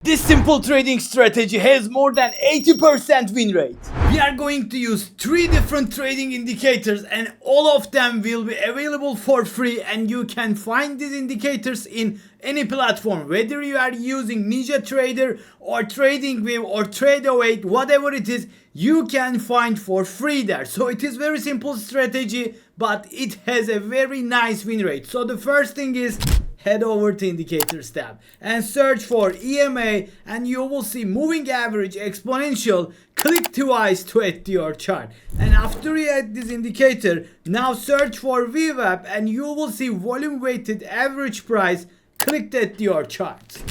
This simple trading strategy has more than 80% win rate. We are going to use 3 different trading indicators and all of them will be available for free, and you can find these indicators in any platform, whether you are using NinjaTrader or Tradingview or Trade08, whatever it is, you can find for free there. So it is very simple strategy, but it has a very nice win rate. So the first thing is, head over to indicators tab and search for EMA and you will see moving average exponential. Click twice to add to your chart, and after you add this indicator, now search for VWAP and you will see volume weighted average price. Click that to your chart.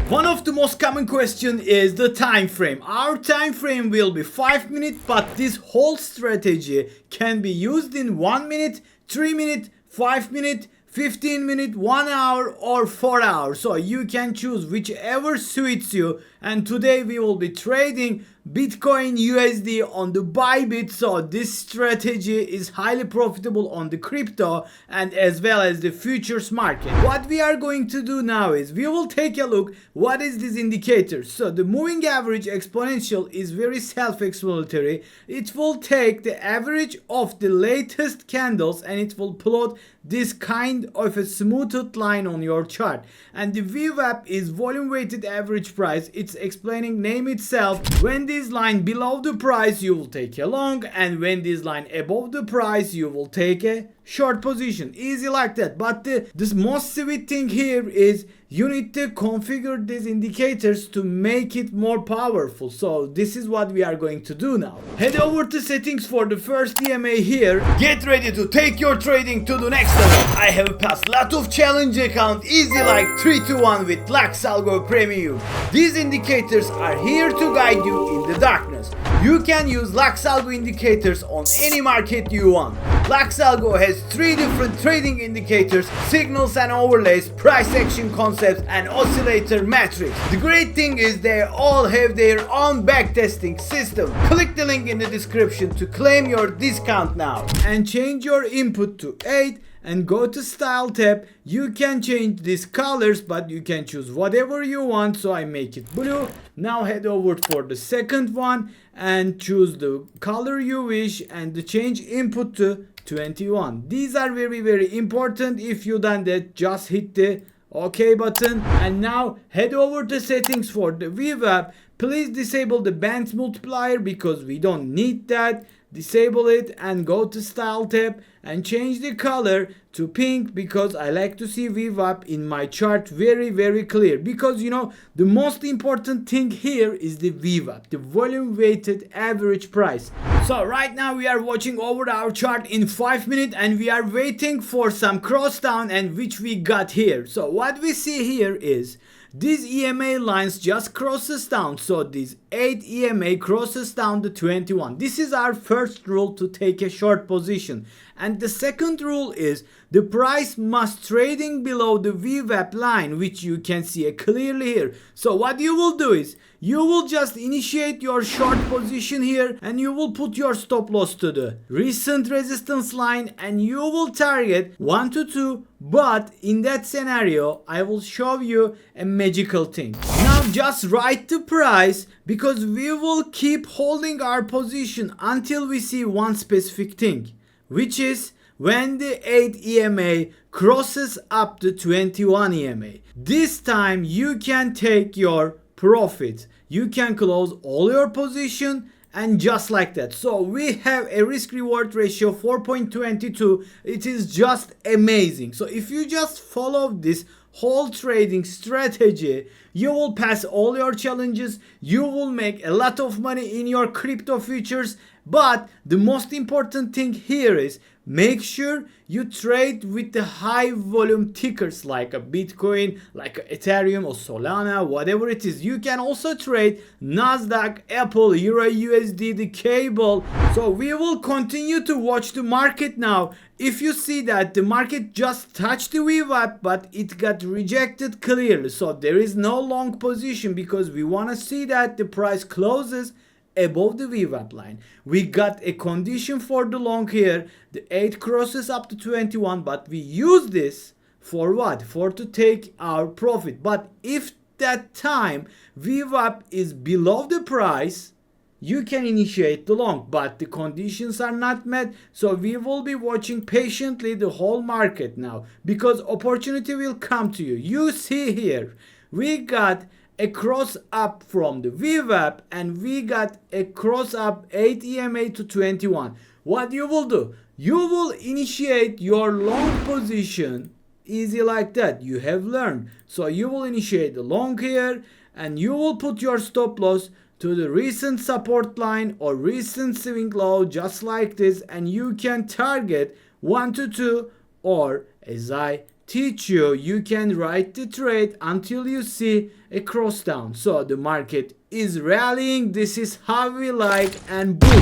One of the most common question is the time frame. Our time frame will be 5 minutes, but this whole strategy can be used in 1 minute, 3 minute, 5 minute, 15 minute, 1 hour or 4 hours. So you can choose whichever suits you. And today we will be trading Bitcoin USD on the Bybit. So this strategy is highly profitable on the crypto and as well as the futures market. What we are going to do now is we will take a look what is this indicator. So the moving average exponential is very self-explanatory. It will take the average of the latest candles and it will plot this kind of a smoothed line on your chart. And the VWAP is volume weighted average price. It's explaining name itself. When this line below the price, you will take a long, and when this line above the price, you will take a short position. Easy like that. But this most sweet thing here is you need to configure these indicators to make it more powerful. So this is what we are going to do now. Head over to settings for the first EMA here. Get ready to take your trading to the next level. I have passed lot of challenge account easy like 3-1 with Algo Premium. These indicators are here to guide you in the darkness. You can use Algo indicators on any market you want. Algo has 3 different trading indicators, signals and overlays, price action concepts and oscillator metrics. The great thing is they all have their own backtesting system. Click the link in the description to claim your discount now. And change your input to 8 and go to style tab. You can change these colors, but you can choose whatever you want. So I make it blue. Now head over for the second one and choose the color you wish and the change input to 21. These are very important. If you done that, just hit the OK button. And now head over to settings for the VWAP. Please disable the band multiplier because we don't need that. Disable it and go to style tab and change the color to pink because I like to see VWAP in my chart very clear, because you know the most important thing here is the VWAP, the volume weighted average price. So right now we are watching over our chart in 5 minutes and we are waiting for some cross down, and which we got here. So what we see here is these EMA lines just crosses down. So this 8 EMA crosses down the 21. This is our first rule to take a short position. And the second rule is the price must trading below the VWAP line, which you can see clearly here. So what you will do is you will just initiate your short position here and you will put your stop loss to the recent resistance line and you will target 1 to 2. But in that scenario, I will show you a magical thing. Now just write the price, because we will keep holding our position until we see one specific thing, which is when the 8 EMA crosses up the 21 EMA. This time you can take your profit. You can close all your position and just like that. So we have a risk reward ratio 4.22. It is just amazing. So if you just follow this whole trading strategy, you will pass all your challenges. You will make a lot of money in your crypto futures. But the most important thing here is make sure you trade with the high volume tickers like a Bitcoin, like a Ethereum or Solana, whatever it is. You can also trade Nasdaq, Apple, Euro USD, the cable. So we will continue to watch the market now. If you see that the market just touched the VWAP but it got rejected clearly, so there is no long position because we want to see that the price closes above the VWAP line. We got a condition for the long here. The 8 crosses up to 21, but we use this For what? For to take our profit. But if that time VWAP is below the price, you can initiate the long, but the conditions are not met, so we will be watching patiently the whole market now, because opportunity will come to you. You see here, we got a cross up from the VWAP and we got a cross up 8 EMA to 21. What you will do? You will initiate your long position easy like that. You have learned. So you will initiate the long here and you will put your stop loss to the recent support line or recent swing low, just like this, and you can target 1 to 2, or as I teach you, you can write the trade until you see a cross down. So the market is rallying. This is how we like, and boom,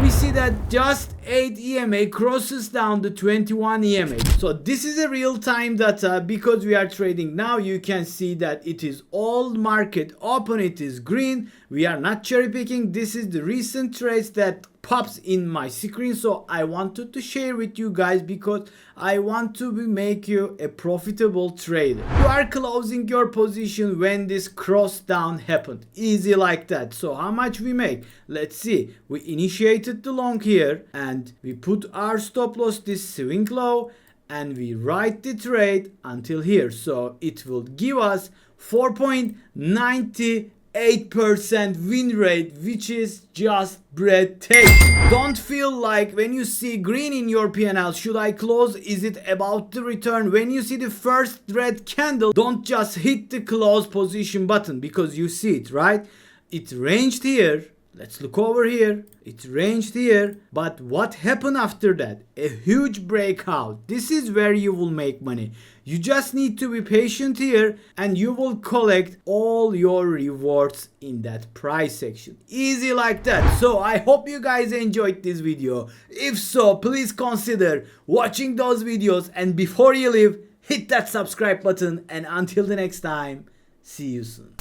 we see that just 8 EMA crosses down the 21 EMA. So this is a real time data because we are trading now. You can see that it is all market open, it is green. We are not cherry picking. This is the recent trades that pops in my screen, so I wanted to share with you guys because I want to make you a profitable trader. You are closing your position when this cross down happened, easy like that. So how much we make? Let's see. We initiated the long here and we put our stop loss this swing low and we write the trade until here, so it will give us 4.98% win rate, which is just breathtaking. Don't feel like when you see green in your P&L, should I close? Is it about to return? When you see the first red candle, don't just hit the close position button because you see it, right? It ranged here. Let's look over here. It ranged here. But what happened after that? A huge breakout. This is where you will make money. You just need to be patient here and you will collect all your rewards in that price section. Easy like that. So I hope you guys enjoyed this video. If so, please consider watching those videos, and before you leave, hit that subscribe button, and until the next time, see you soon.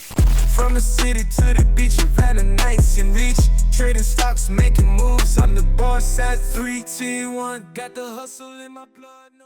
From the city to the beach, you've had a nice and reach. Trading stocks, making moves. I'm the boss at 3 T1. Got the hustle in my blood.